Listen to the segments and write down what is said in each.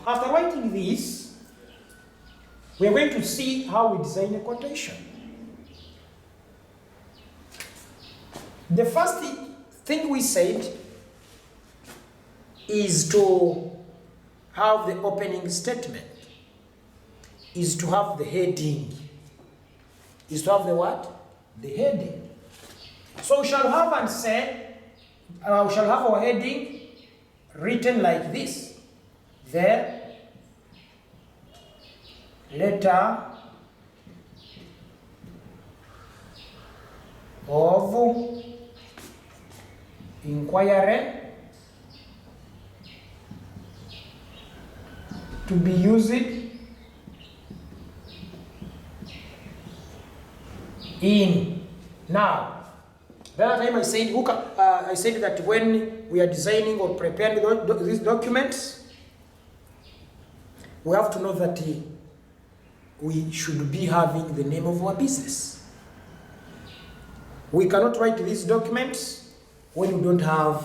after writing this, we are going to see how we design a quotation. The first thing we said is to have the opening statement, is to have the heading. Is to have the what? The heading. So we shall have and say, we shall have our heading written like this. The letter of inquiry to be used in. Now, the other time I said that when we are designing or preparing these documents, we have to know that we should be having the name of our business. We cannot write these documents when we don't have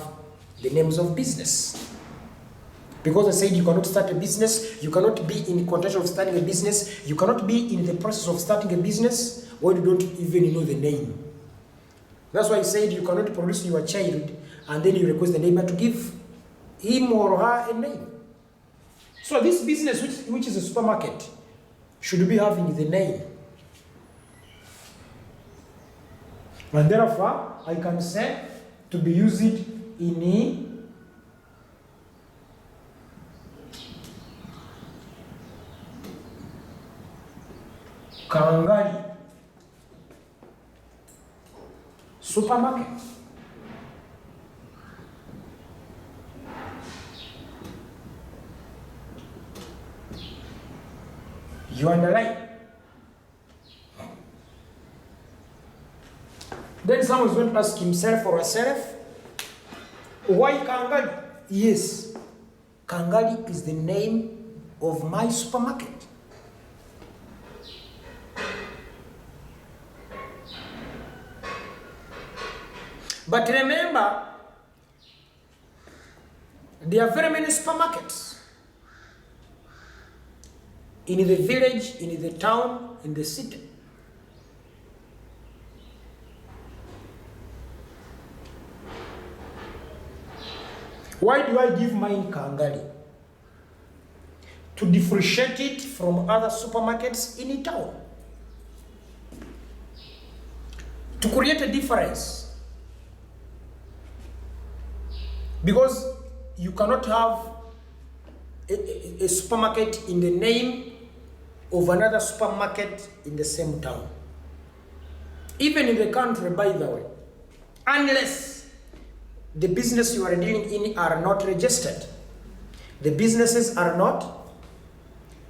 the names of business. Because I said you cannot start a business, you cannot be in contention of starting a business, you cannot be in the process of starting a business when you don't even know the name. That's why I said you cannot produce your child and then you request the neighbor to give him or her a name. So this business, which is a supermarket, should be having the name. And therefore, I can say to be used in Kangali supermarket. You underline. Then someone is going to ask himself or herself, why Kangali? Yes, Kangali is the name of my supermarket. But remember, there are very many supermarkets in the village, in the town, in the city. Why do I give mine Kangali? To differentiate it from other supermarkets in a town. To create a difference. Because you cannot have a supermarket in the name of another supermarket in the same town. Even in the country, by the way. Unless the business you are dealing in are not registered. The businesses are not.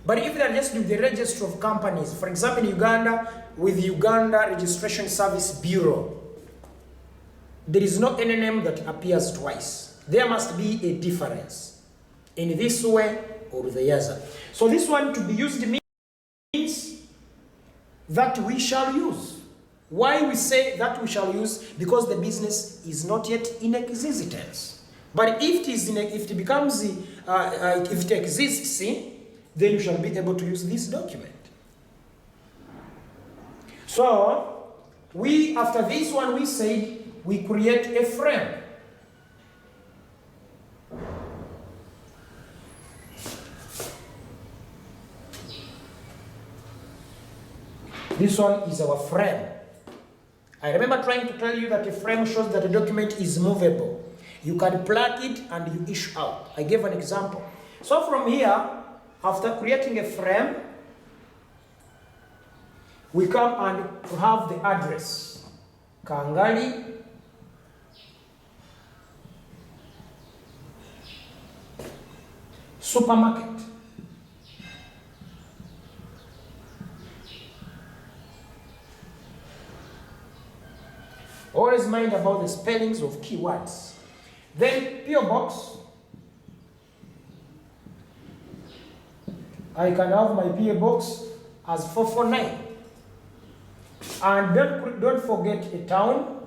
But if they are just with the register of companies, for example, in Uganda, with Uganda Registration Service Bureau, there is not any name that appears twice. There must be a difference in this way or the other. So this one to be used means that we shall use. Why we say that we shall use? Because the business is not yet in existence. But if it exists, then you shall be able to use this document. So after this one, we said we create a frame. This one is our frame. I remember trying to tell you that a frame shows that a document is movable. You can plug it and you issue out. I gave an example. So from here, after creating a frame, we come and have the address. Kangali supermarket. Always mind about the spellings of keywords. Then PO box. I can have my PO box as 449. And don't forget a town.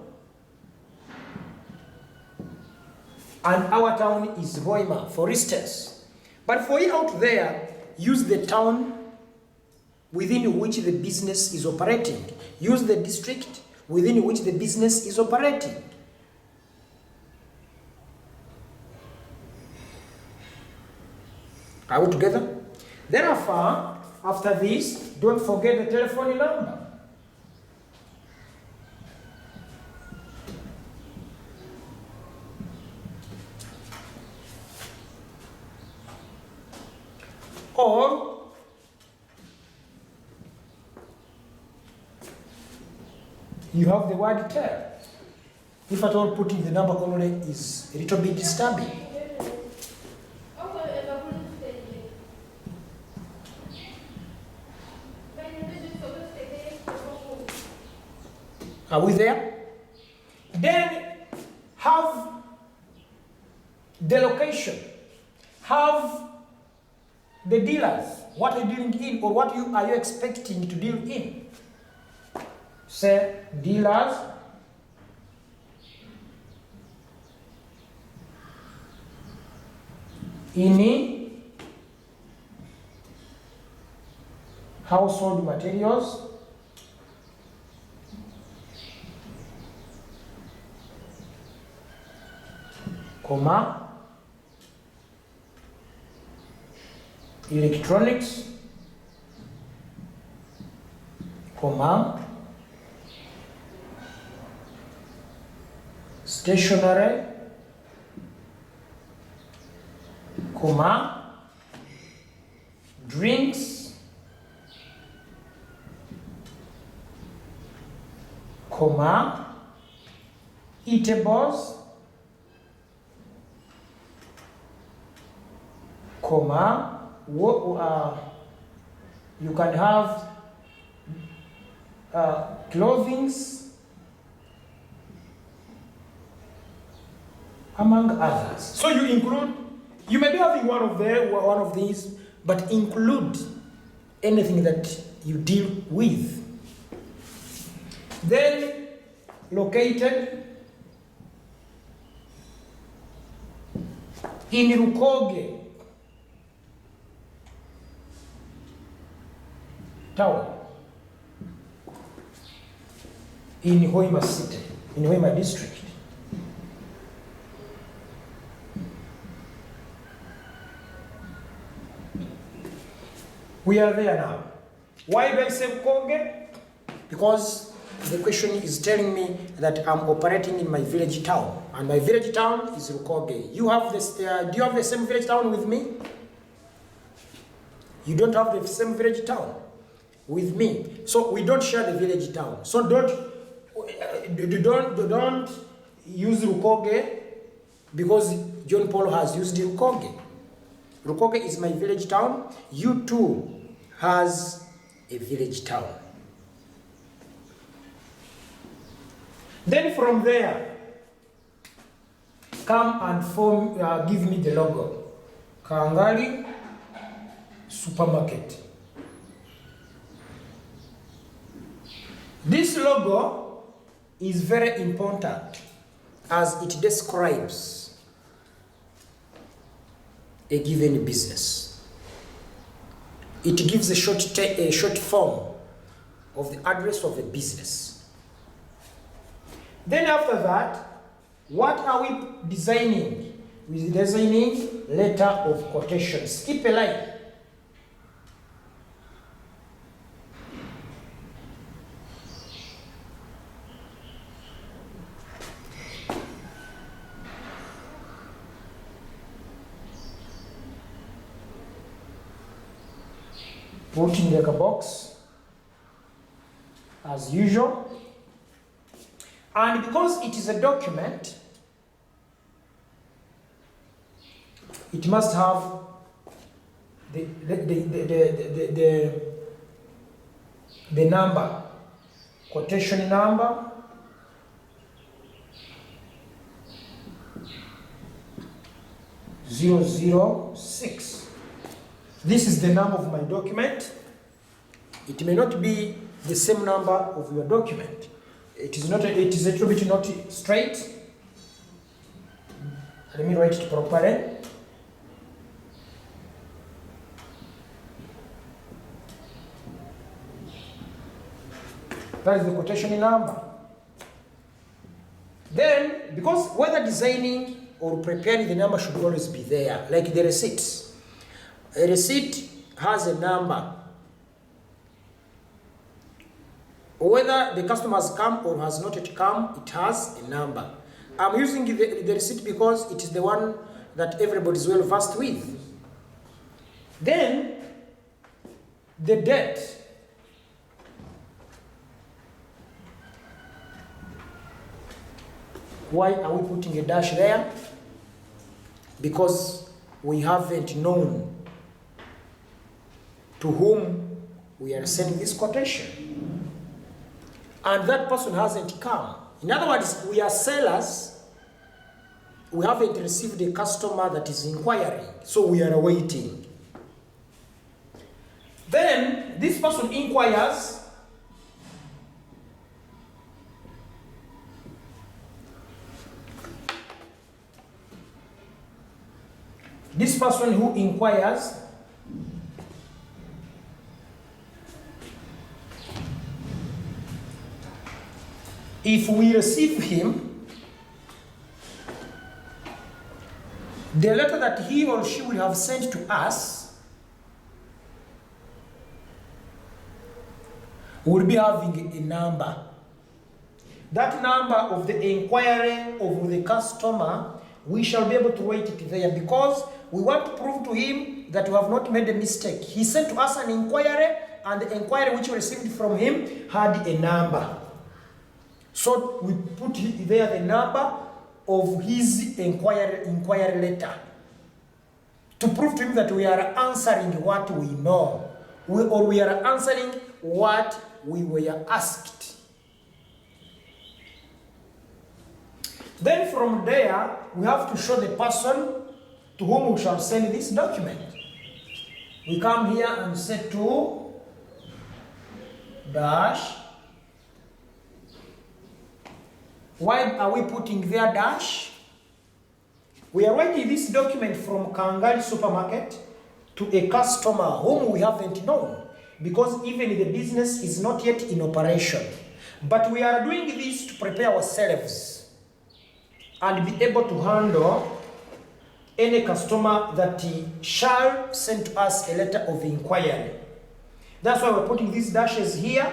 And our town is Roima. For instance, But for you out there, use the town within which the business is operating. Use the district within which the business is operating. Are we together? Therefore, after this, don't forget the telephone number. Or you have the word tell. If at all putting the number only is a little bit disturbing. Are we there? Then have the location. Have the dealers. What are you dealing in, or what are you expecting to deal in? Say dealers in household materials, comma, electronics, comma, stationery, comma, drinks, comma, eatables, comma, you can have clothings, among others. So you include, you may be having one of these, but include anything that you deal with. Then located in Rukoge town, in Hoima city, in Hoima district. We are there now. Why do I say Rukoge? Because the question is telling me that I'm operating in my village town, and my village town is Rukoge. You have this. Do you have the same village town with me? You don't have the same village town with me, so we don't share the village town. So don't use Rukoge because John Paul has used Rukoge. Rukoge is my village town. You too has a village town. Then from there, come and form. Give me the logo. Kangali Supermarket. This logo is very important as it describes a given business. It gives a short form of the address of a business. Then after that, what are we designing? We're designing letter of quotation. Skip a line. Put in like a box as usual, and because it is a document, it must have the number, quotation number, (006). This is the number of my document. It may not be the same number of your document. It is not. It is a little bit not straight. Let me write it properly. That is the quotation number. Then, because whether designing or preparing, the number should always be there, like the receipts. A receipt has a number. Whether the customer has come or has not yet come, it has a number. I'm using the receipt because it is the one that everybody is well versed with. Then, the date. Why are we putting a dash there? Because we haven't known to whom we are sending this quotation. And that person hasn't come. In other words, we are sellers. We haven't received a customer that is inquiring, so we are waiting. Then this person inquires. This person who inquires if we receive him, the letter that he or she will have sent to us will be having a number. That number of the inquiry of the customer, we shall be able to write it there because we want to prove to him that we have not made a mistake. He sent to us an inquiry, and the inquiry which we received from him had a number. So we put there the number of his inquiry letter to prove to him that we are answering what we know, or we are answering what we were asked. Then from there, we have to show the person to whom we shall send this document. We come here and say to dash. Why are we putting there dash? We are writing this document from Kangali supermarket to a customer whom we haven't known, because even the business is not yet in operation. But we are doing this to prepare ourselves and be able to handle any customer that shall send to us a letter of inquiry. That's why we're putting these dashes here,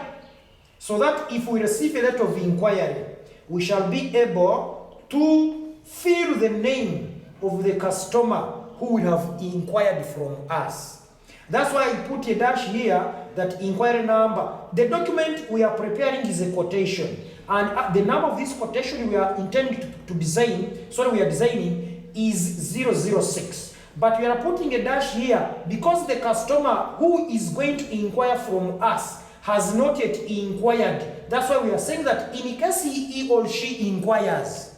so that if we receive a letter of inquiry, we shall be able to fill the name of the customer who will have inquired from us. That's why I put a dash here, that inquiry number. The document we are preparing is a quotation, and the number of this quotation we are intending to design, we are designing, is 006. But we are putting a dash here because the customer who is going to inquire from us has not yet inquired. That's why we are saying that in case he or she inquires,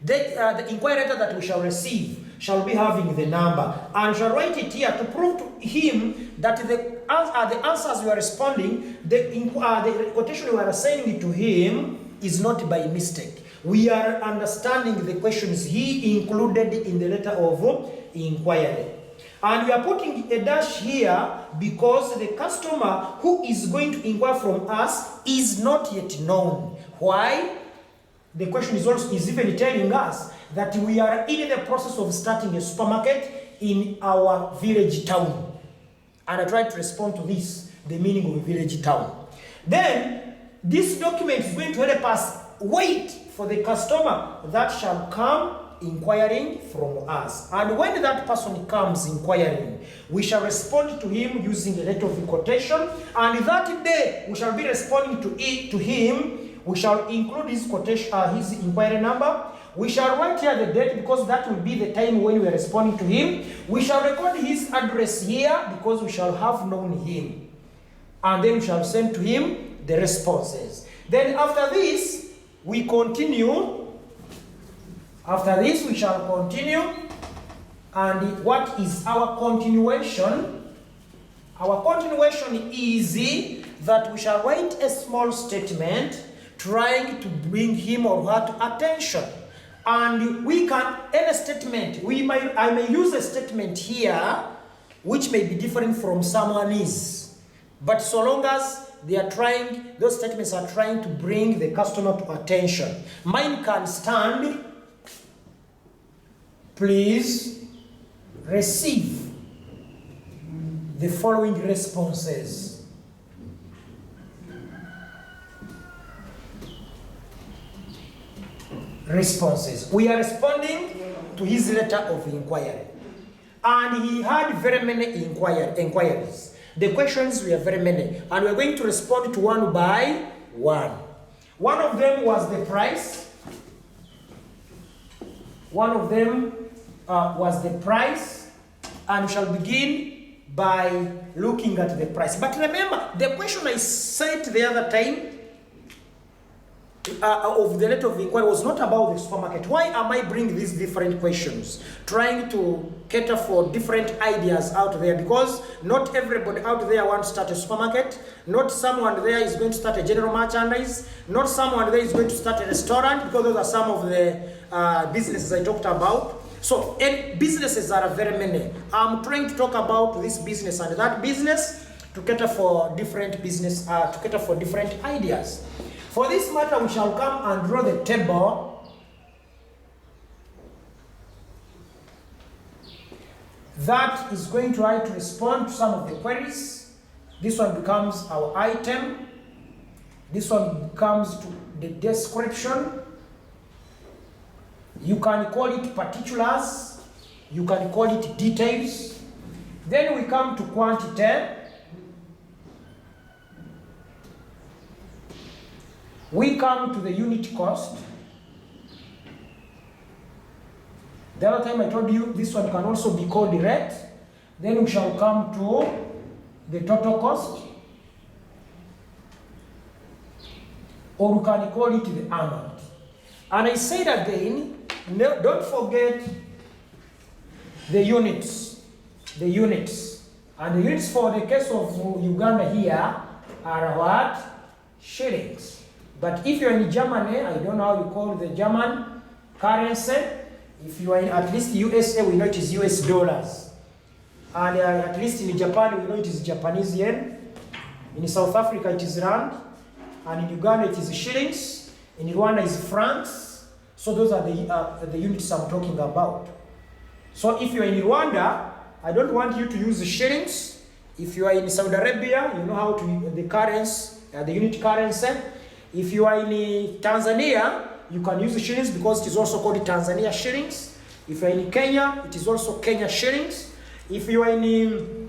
the inquiry letter that we shall receive shall be having the number, and shall write it here to prove to him that the answers we are responding, the quotation we are sending to him is not by mistake. We are understanding the questions he included in the letter of inquiry. And we are putting a dash here because the customer who is going to inquire from us is not yet known. Why? The question is even telling us that we are in the process of starting a supermarket in our village town. And I tried to respond to this, the meaning of a village town. Then, this document is going to help us wait for the customer that shall come inquiring from us. And when that person comes inquiring, we shall respond to him using a letter of quotation, and that day we shall be responding to him. We shall include his quotation, his inquiry number. We shall write here the date because that will be the time when we are responding to him. We shall record his address here because we shall have known him. And then we shall send to him the responses. Then after this, we continue. After this, we shall continue. And what is our continuation? Our continuation is that we shall write a small statement trying to bring him or her to attention. And we can, any statement, I may use a statement here which may be different from someone is. But so long as those statements are trying to bring the customer to attention. Mine can stand, please receive the following responses. We are responding to his letter of inquiry. And he had very many inquiries. The questions were very many. And we're going to respond to one by one. One of them was the price. One of them was the price. And we shall begin by looking at the price. But remember, the question I said the other time of the letter of inquiry was not about the supermarket. Why am I bringing these different questions? Trying to cater for different ideas out there, because not everybody out there wants to start a supermarket. Not someone there is going to start a general merchandise. Not someone there is going to start a restaurant, because those are some of the businesses I talked about. So, and businesses are very many. I'm trying to talk about this business and that business to cater for different business, to cater for different ideas. For this matter, we shall come and draw the table that is going to try to respond to some of the queries. This one becomes our item. This one comes to the description. You can call it particulars. You can call it details. Then we come to quantity. We come to the unit cost. The other time I told you this one can also be called the rate. Then we shall come to the total cost. Or we can call it the amount. And I said again, no, don't forget the units. The units. And the units for the case of Uganda here are what? Shillings. But if you're in Germany, I don't know how you call the German currency. If you are in at least USA, we know it is US dollars. And at least in Japan, we know it is Japanese yen. In South Africa, it is rand. And in Uganda, it is shillings. In Rwanda, it's francs. So those are the units I'm talking about. So if you're in Rwanda, I don't want you to use the shillings. If you are in Saudi Arabia, you know how to the currency, the unit currency. If you are in Tanzania, you can use the shillings because it is also called Tanzania shillings. If you are in Kenya, it is also Kenya shillings. If you are in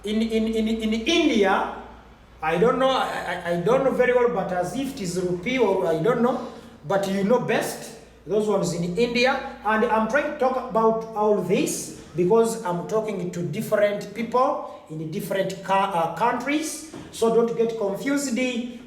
India, I don't know, I don't know very well, but as if it is rupee or I don't know, but you know best, those ones in India. And I'm trying to talk about all this because I'm talking to different people in different countries. So don't get confused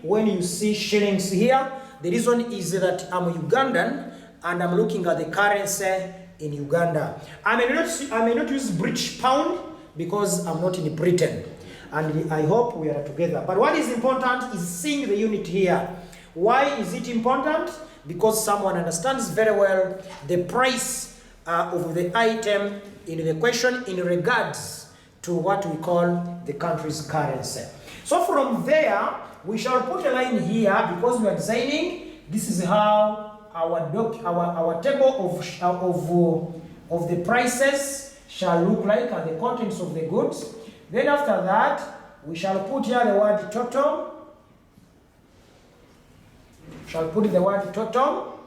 when you see shillings here. The reason is that I'm Ugandan and I'm looking at the currency in Uganda. I may not use British pound because I'm not in Britain. And I hope we are together. But what is important is seeing the unit here. Why is it important? Because someone understands very well the price of the item in the question in regards to what we call the country's currency. So from there, we shall put a line here because we are designing. This is how our table of the prices shall look like and the contents of the goods. Then after that, we shall put here the word total. Shall put the word total.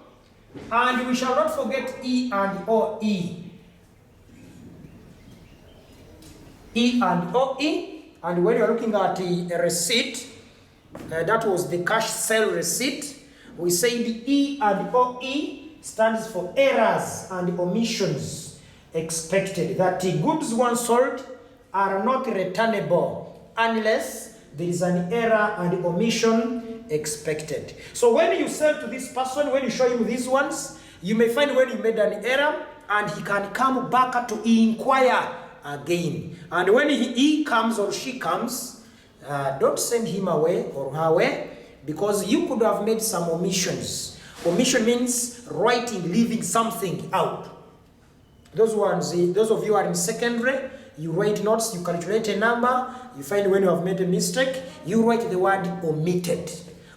And we shall not forget E and OE. E and OE. And when you're looking at a receipt, that was the cash sale receipt. We say the E and OE stands for errors and omissions expected. That the goods once sold are not returnable unless there is an error and omission expected. So when you sell to this person, when you show him these ones, you may find when you made an error and he can come back to inquire again. And when he comes or she comes, don't send him away or her away because you could have made some omissions. Omission means writing, leaving something out. Those of you who are in secondary, you write notes, you calculate a number, you find when you have made a mistake, you write the word omitted.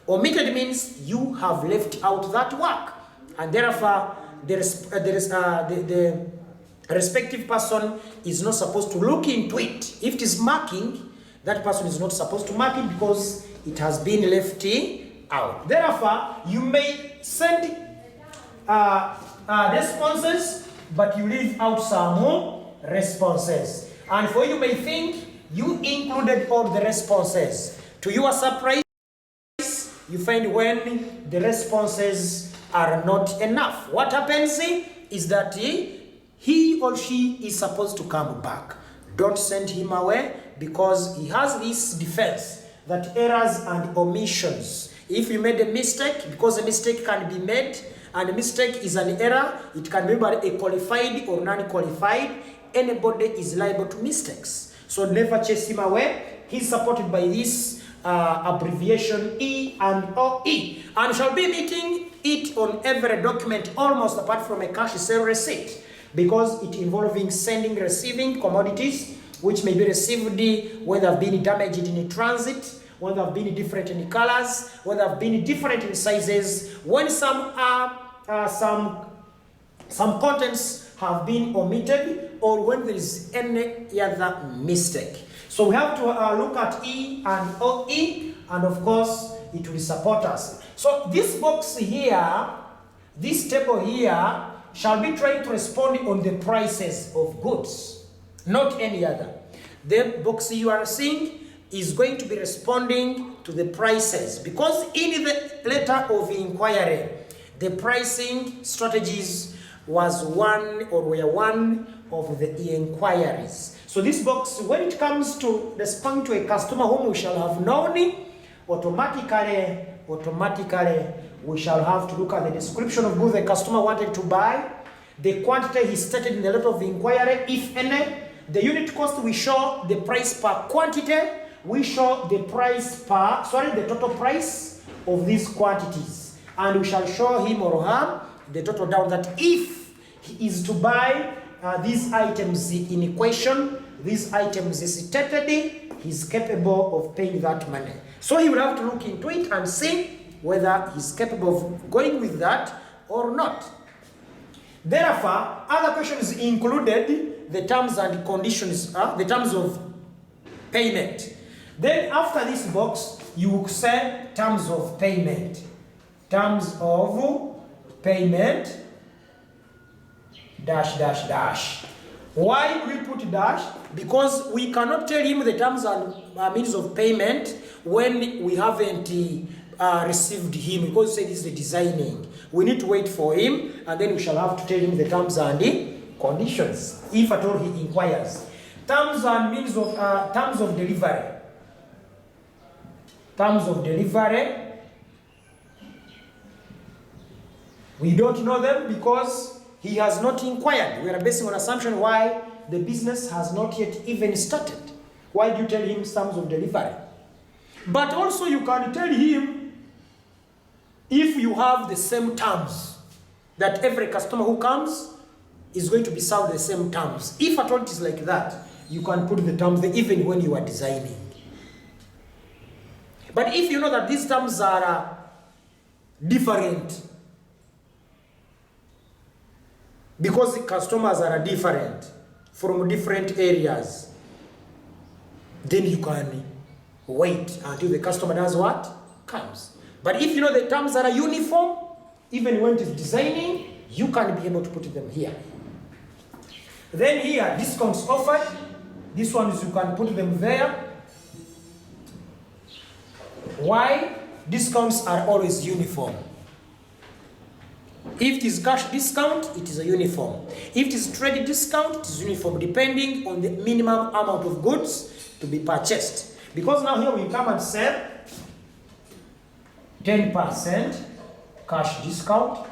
Omitted means you have left out that work, and therefore the respective person is not supposed to look into it. If it is marking, that person is not supposed to mark it because it has been left out. Therefore, you may send responses, but you leave out some responses. And for you may think you included all the responses. To your surprise, you find when the responses are not enough. What happens is that he or she is supposed to come back. Don't send him away because he has this defense that errors and omissions. If you made a mistake, because a mistake can be made, and a mistake is an error, it can be by a qualified or non-qualified. Anybody is liable to mistakes. So never chase him away. He's supported by this abbreviation E and OE, and shall be meeting it on every document almost apart from a cash sale receipt, because it involving sending, receiving commodities which may be received, whether have been damaged in transit, whether have been different in colors, whether have been different in sizes, when some contents have been omitted, or when there is any other mistake. So we have to look at E and OE, and of course it will support us. So this box here, this table here, shall be trying to respond on the prices of goods, not any other. The box you are seeing is going to be responding to the prices, because in the letter of inquiry, the pricing strategies was one of the inquiries. So this box, when it comes to respond to a customer whom we shall have known, automatically we shall have to look at the description of goods the customer wanted to buy, the quantity he stated in the letter of inquiry, if any, the unit cost. We show the price per quantity, we show the price per, the total price of these quantities, and we shall show him or her the total down, that if he is to buy these items in question, these items is stated, he's capable of paying that money. So he will have to look into it and see whether he's capable of going with that or not. Therefore, other questions included the terms and conditions, the terms of payment. Then after this box, you will say terms of payment. Terms of payment, dash, dash, dash. Why we put dash? Because we cannot tell him the terms and means of payment when we haven't received him, because say this is the designing. We need to wait for him, and then we shall have to tell him the terms and the conditions, if at all he inquires. Terms and means of terms of delivery. Terms of delivery. We don't know them because he has not inquired. We are basing on assumption why the business has not yet even started. Why do you tell him terms of delivery? But also you can tell him if you have the same terms, that every customer who comes is going to be served the same terms. If at all it is like that, you can put the terms there even when you are designing. But if you know that these terms are different, because the customers are different from different areas, then you can wait until the customer does what? Comes. But if you know the terms are uniform, even when it is designing, you can be able to put them here. Then here, discounts offered. These ones you can put them there. Why? Discounts are always uniform. If it is cash discount, it is a uniform. If it is trade discount, it is uniform, depending on the minimum amount of goods to be purchased. Because now here we come and say 10% cash discount.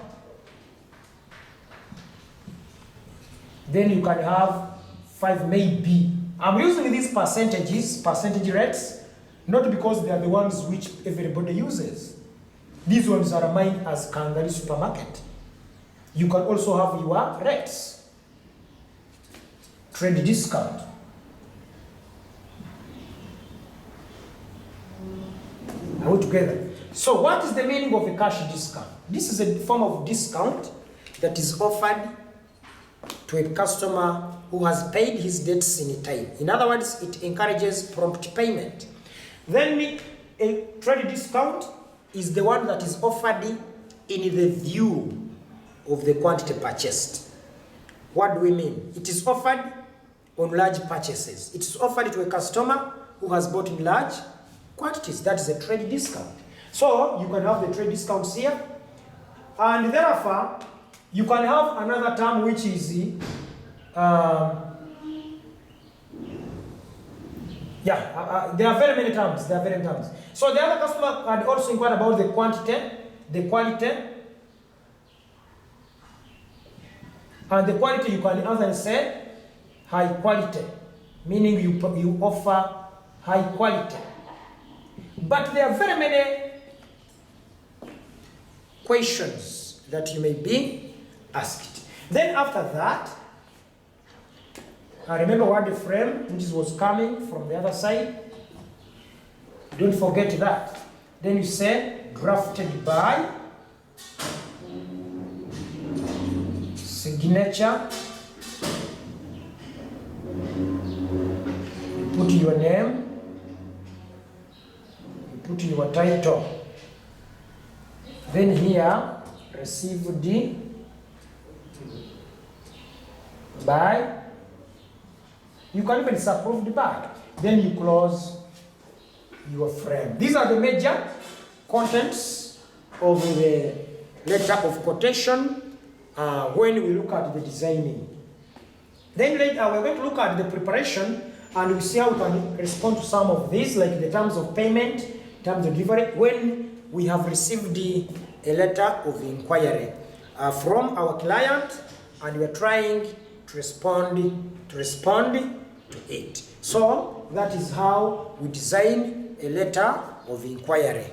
Then you can have 5 maybe. I'm using these percentage rates, not because they are the ones which everybody uses. These ones are mine as Kangaroo Supermarket. You can also have your rates. Trade discount. put together. So what is the meaning of a cash discount? This is a form of discount that is offered to a customer who has paid his debts in time. In other words, it encourages prompt payment. Then a trade discount is the one that is offered in the view of the quantity purchased. What do we mean? It is offered on large purchases. It is offered to a customer who has bought in large quantities. That is a trade discount. So you can have the trade discounts here, and therefore you can have another term which is there are very many terms. So the other customer had also inquired about the quantity, the quality, and the quality you can answer and say high quality, meaning you offer high quality. But there are very many questions that you may be asked. Then after that, I remember what the frame which was coming from the other side. Don't forget that. Then you say drafted by, signature, you put your name, you put your title. Then here, received by, you can even disapprove the by. Then you close your frame. These are the major contents of the letter of quotation when we look at the designing. Then later we're going to look at the preparation, and we see how we can respond to some of these, like the terms of payment, terms of delivery, when we have received a letter of inquiry from our client, and we are trying to respond to it. So that is how we design a letter of inquiry.